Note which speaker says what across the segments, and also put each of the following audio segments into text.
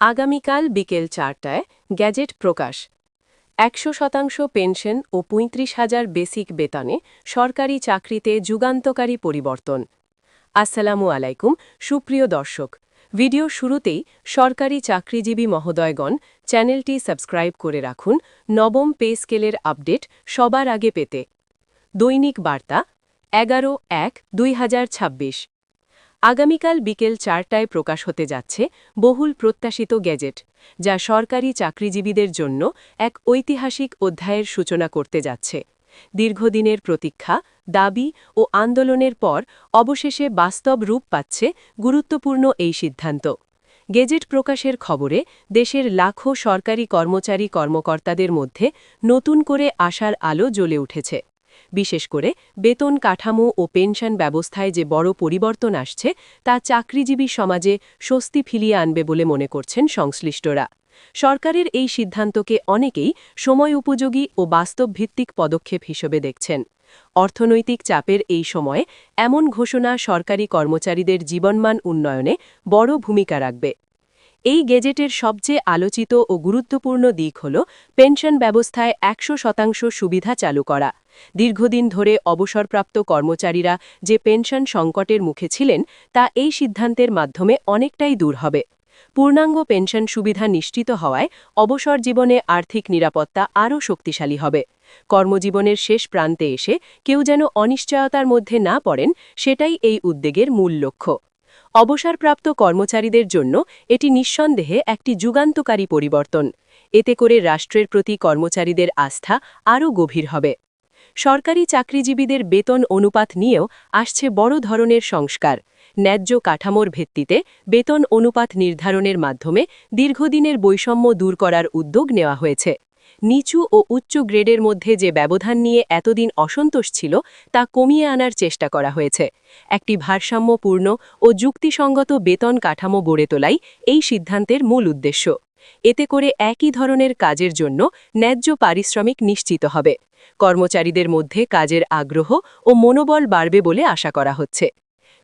Speaker 1: আগামীকাল বিকেল ৪টায় গ্যাজেট প্রকাশ। ১০০% পেনশন ও ৩৫,০০০ বেসিক বেতনে সরকারি চাকরিতে যুগান্তকারী পরিবর্তন। আসসালামু আলাইকুম সুপ্রিয় দর্শক, ভিডিও শুরুতেই সরকারি চাকরিজীবী মহোদয়গণ চ্যানেলটি সাবস্ক্রাইব করে রাখুন নবম পে স্কেলের আপডেট সবার আগে পেতে। দৈনিক বার্তা ১১/১/২০২৬। আগামীকাল বিকেল ৪টায় প্রকাশ হতে যাচ্ছে বহুল প্রত্যাশিত গ্যাজেট, যা সরকারি চাকরিজীবীদের জন্য এক ঐতিহাসিক অধ্যায়ের সূচনা করতে যাচ্ছে। দীর্ঘদিনের প্রতীক্ষা, দাবি ও আন্দোলনের পর অবশেষে বাস্তব রূপ পাচ্ছে গুরুত্বপূর্ণ এই সিদ্ধান্ত। গেজেট প্রকাশের খবরে দেশের লাখো সরকারি কর্মচারী কর্মকর্তাদের মধ্যে নতুন করে আশার আলো জ্বলে উঠেছে। বিশেষ করে বেতন কাঠামো ও পেনশন ব্যবস্থায় যে বড় পরিবর্তন আসছে, তা চাকরিজীবী সমাজে স্বস্তি ফিরিয়ে আনবে বলে মনে করছেন সংশ্লিষ্টরা। সরকারের এই সিদ্ধান্তকে অনেকেই সময় উপযোগী ও বাস্তবভিত্তিক পদক্ষেপ হিসেবে দেখছেন। অর্থনৈতিক চাপের এই সময়ে এমন ঘোষণা সরকারি কর্মচারীদের জীবনমান উন্নয়নে বড় ভূমিকা রাখবে। এই গেজেটের সবচেয়ে আলোচিত ও গুরুত্বপূর্ণ দিক হল পেনশন ব্যবস্থায় ১০০% সুবিধা চালু করা। দীর্ঘদিন ধরে অবসরপ্রাপ্ত কর্মচারীরা যে পেনশন সংকটের মুখে ছিলেন, তা এই সিদ্ধান্তের মাধ্যমে অনেকটাই দূর হবে। পূর্ণাঙ্গ পেনশন সুবিধা নিশ্চিত হওয়ায় অবসর জীবনে আর্থিক নিরাপত্তা আরও শক্তিশালী হবে। কর্মজীবনের শেষ প্রান্তে এসে কেউ যেন অনিশ্চয়তার মধ্যে না পড়েন, সেটাই এই উদ্যোগের মূল লক্ষ্য। অবসরপ্রাপ্ত কর্মচারীদের জন্য এটি নিঃসন্দেহে একটি যুগান্তকারী পরিবর্তন। এতে করে রাষ্ট্রের প্রতি কর্মচারীদের আস্থা আরও গভীর হবে। সরকারি চাকরিজীবীদের বেতন অনুপাত নিয়েও আসছে বড় ধরনের সংস্কার। ন্যায্য কাঠামোর ভিত্তিতে বেতন অনুপাত নির্ধারণের মাধ্যমে দীর্ঘদিনের বৈষম্য দূর করার উদ্যোগ নেওয়া হয়েছে। নিচু ও উচ্চ গ্রেডের মধ্যে যে ব্যবধান নিয়ে এতদিন অসন্তোষ ছিল, তা কমিয়ে আনার চেষ্টা করা হয়েছে। একটি ভারসাম্যপূর্ণ ও যুক্তিসঙ্গত বেতন কাঠামো গড়ে তোলাই এই সিদ্ধান্তের মূল উদ্দেশ্য। এতে করে একই ধরনের কাজের জন্য ন্যায্য পারিশ্রমিক নিশ্চিত হবে। কর্মচারীদের মধ্যে কাজের আগ্রহ ও মনোবল বাড়বে বলে আশা করা হচ্ছে।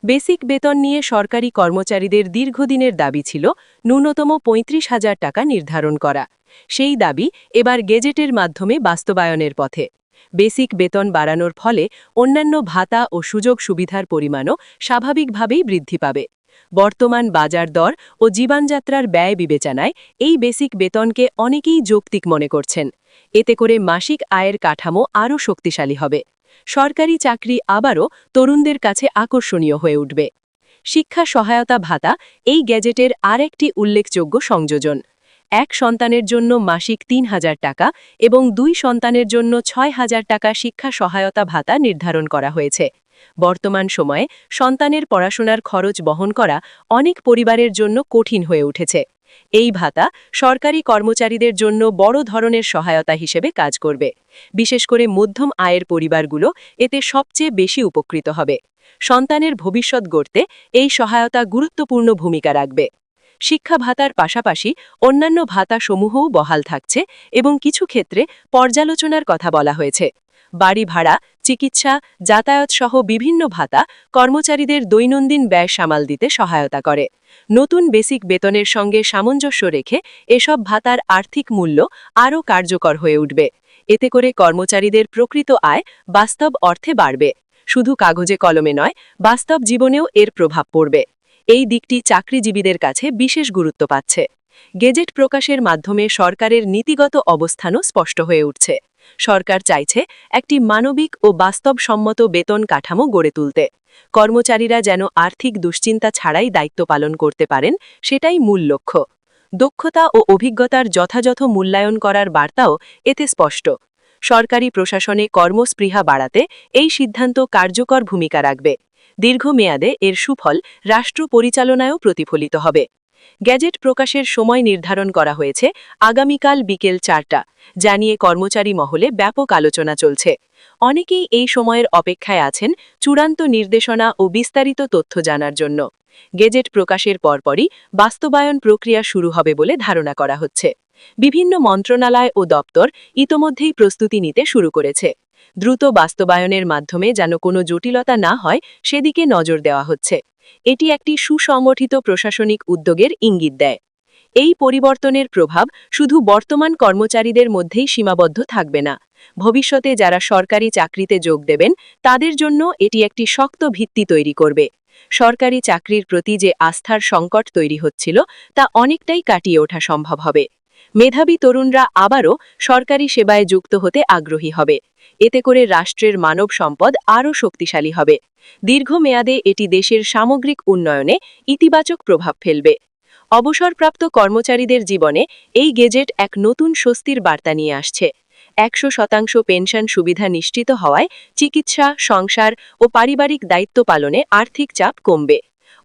Speaker 1: বেসিক বেতন নিয়ে সরকারি কর্মচারীদের দীর্ঘদিনের দাবি ছিল ন্যূনতম ৩৫,০০০ টাকা নির্ধারণ করা। সেই দাবি এবার গেজেটের মাধ্যমে বাস্তবায়নের পথে। বেসিক বেতন বাড়ানোর ফলে অন্যান্য ভাতা ও সুযোগ সুবিধার পরিমাণও স্বাভাবিকভাবেই বৃদ্ধি পাবে। বর্তমান বাজার দর ও জীবনযাত্রার ব্যয় বিবেচনায় এই বেসিক বেতনকে অনেকেই যৌক্তিক মনে করছেন। এতে করে মাসিক আয়ের কাঠামো আরও শক্তিশালী হবে। সরকারি চাকরি আবারও তরুণদের কাছে আকর্ষণীয় হয়ে উঠবে। শিক্ষা সহায়তা ভাতা এই গ্যাজেটের আরেকটি উল্লেখযোগ্য সংযোজন। এক সন্তানের জন্য মাসিক ৩,০০০ টাকা এবং ২ সন্তানের জন্য ৬,০০০ টাকা শিক্ষা সহায়তা ভাতা নির্ধারণ করা হয়েছে। বর্তমান সময়ে সন্তানের পড়াশোনার খরচ বহন করা অনেক পরিবারের জন্য কঠিন হয়ে উঠেছে। এই ভাতা সরকারি কর্মচারীদের জন্য বড় ধরনের সহায়তা হিসেবে কাজ করবে। বিশেষ করে মধ্যম আয়ের পরিবারগুলো এতে সবচেয়ে বেশি উপকৃত হবে। সন্তানের ভবিষ্যৎ গড়তে এই সহায়তা গুরুত্বপূর্ণ ভূমিকা রাখবে। শিক্ষা ভাতার পাশাপাশি অন্যান্য ভাতাসমূহও বহাল থাকছে এবং কিছু ক্ষেত্রে পর্যালোচনার কথা বলা হয়েছে। বাড়ি ভাড়া, চিকিৎসা, যাতায়াত সহ বিভিন্ন ভাতা কর্মচারীদের দৈনন্দিন ব্যয় সামাল দিতে সহায়তা করে। নতুন বেসিক বেতনের সঙ্গে সামঞ্জস্য রেখে এসব ভাতার আর্থিক মূল্য আরও কার্যকর হয়ে উঠবে। এতে করে কর্মচারীদের প্রকৃত আয় বাস্তব অর্থে বাড়বে। শুধু কাগজে কলমে নয়, বাস্তব জীবনেও এর প্রভাব পড়বে। এই দিকটি চাকরিজীবীদের কাছে বিশেষ গুরুত্ব পাচ্ছে। গেজেট প্রকাশের মাধ্যমে সরকারের নীতিগত অবস্থানও স্পষ্ট হয়ে উঠছে। সরকার চাইছে একটি মানবিক ও বাস্তবসম্মত বেতন কাঠামো গড়ে তুলতে। কর্মচারীরা যেন আর্থিক দুশ্চিন্তা ছাড়াই দায়িত্ব পালন করতে পারেন, সেটাই মূল লক্ষ্য। দক্ষতা ও অভিজ্ঞতার যথাযথ মূল্যায়ন করার বার্তাও এতে স্পষ্ট। সরকারি প্রশাসনে কর্মস্পৃহা বাড়াতে এই সিদ্ধান্ত কার্যকর ভূমিকা রাখবে। দীর্ঘমেয়াদে এর সুফল রাষ্ট্র পরিচালনায়ও প্রতিফলিত হবে। গ্যাজেট প্রকাশের সময় নির্ধারণ করা হয়েছে আগামীকাল বিকেল ৪টা, যা নিয়ে কর্মচারী মহলে ব্যাপক আলোচনা চলছে। অনেকেই এই সময়ের অপেক্ষায় আছেন চূড়ান্ত নির্দেশনা ও বিস্তারিত তথ্য জানার জন্য। গেজেট প্রকাশের পরপরই বাস্তবায়ন প্রক্রিয়া শুরু হবে বলে ধারণা করা হচ্ছে। বিভিন্ন মন্ত্রণালয় ও দপ্তর ইতোমধ্যেই প্রস্তুতি নিতে শুরু করেছে। দ্রুত বাস্তবায়নের মাধ্যমে যেন কোনো জটিলতা না হয়, সেদিকে নজর দেওয়া হচ্ছে। এটি একটি সুসংগঠিত প্রশাসনিক উদ্যোগের ইঙ্গিত দেয়। এই পরিবর্তনের প্রভাব শুধু বর্তমান কর্মচারীদের মধ্যেই সীমাবদ্ধ থাকবে না। ভবিষ্যতে যারা সরকারি চাকরিতে যোগ দেবেন তাদের জন্য এটি একটি শক্ত ভিত্তি তৈরি করবে। সরকারি চাকরির প্রতি যে আস্থার সংকট তৈরি হচ্ছিল তা অনেকটাই কাটিয়ে ওঠা সম্ভব হবে। মেধাবী তরুণরা আবারও সরকারি সেবায় যুক্ত হতে আগ্রহী হবে। এতে করে রাষ্ট্রের মানব সম্পদ আরও শক্তিশালী হবে। দীর্ঘমেয়াদে এটি দেশের সামগ্রিক উন্নয়নে ইতিবাচক প্রভাব ফেলবে। অবসরপ্রাপ্ত কর্মচারীদের জীবনে এই গেজেট এক নতুন স্বস্তির বার্তা নিয়ে আসছে। 100% পেনশন সুবিধা নিশ্চিত হওয়ায় চিকিৎসা, সংসার ও পারিবারিক দায়িত্ব পালনে আর্থিক চাপ কমবে।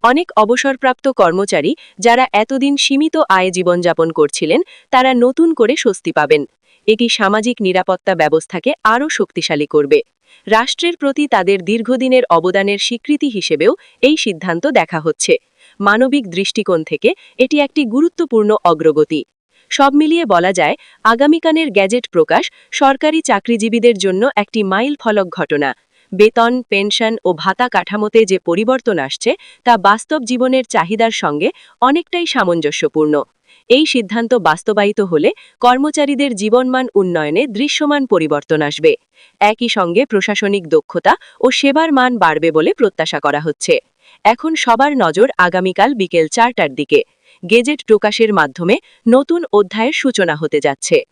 Speaker 1: অনেক অবসরপ্রাপ্ত কর্মচারী যারা এতদিন সীমিত আয়ে জীবনযাপন করছিলেন তারা নতুন করে স্বস্তি পাবেন। এটি সামাজিক নিরাপত্তা ব্যবস্থাকে আরও শক্তিশালী করবে। রাষ্ট্রের প্রতি তাদের দীর্ঘদিনের অবদানের স্বীকৃতি হিসেবেও এই সিদ্ধান্ত দেখা হচ্ছে। মানবিক দৃষ্টিকোণ থেকে এটি একটি গুরুত্বপূর্ণ অগ্রগতি। সব মিলিয়ে বলা যায়, আগামীকালের গ্যাজেট প্রকাশ সরকারি চাকরিজীবীদের জন্য একটি মাইল ফলক ঘটনা। বেতন, পেনশন ও ভাতা কাঠামোতে যে পরিবর্তন আসছে তা বাস্তব জীবনের চাহিদার সঙ্গে অনেকটাই সামঞ্জস্যপূর্ণ। এই সিদ্ধান্ত বাস্তবায়িত হলে কর্মচারীদের জীবনমান উন্নয়নে দৃশ্যমান পরিবর্তন আসবে। একই সঙ্গে প্রশাসনিক দক্ষতা ও সেবার মান বাড়বে বলে প্রত্যাশা করা হচ্ছে। এখন সবার নজর আগামীকাল বিকেল 4টার দিকে। গেজেট প্রকাশের মাধ্যমে নতুন অধ্যায়ের সূচনা হতে যাচ্ছে।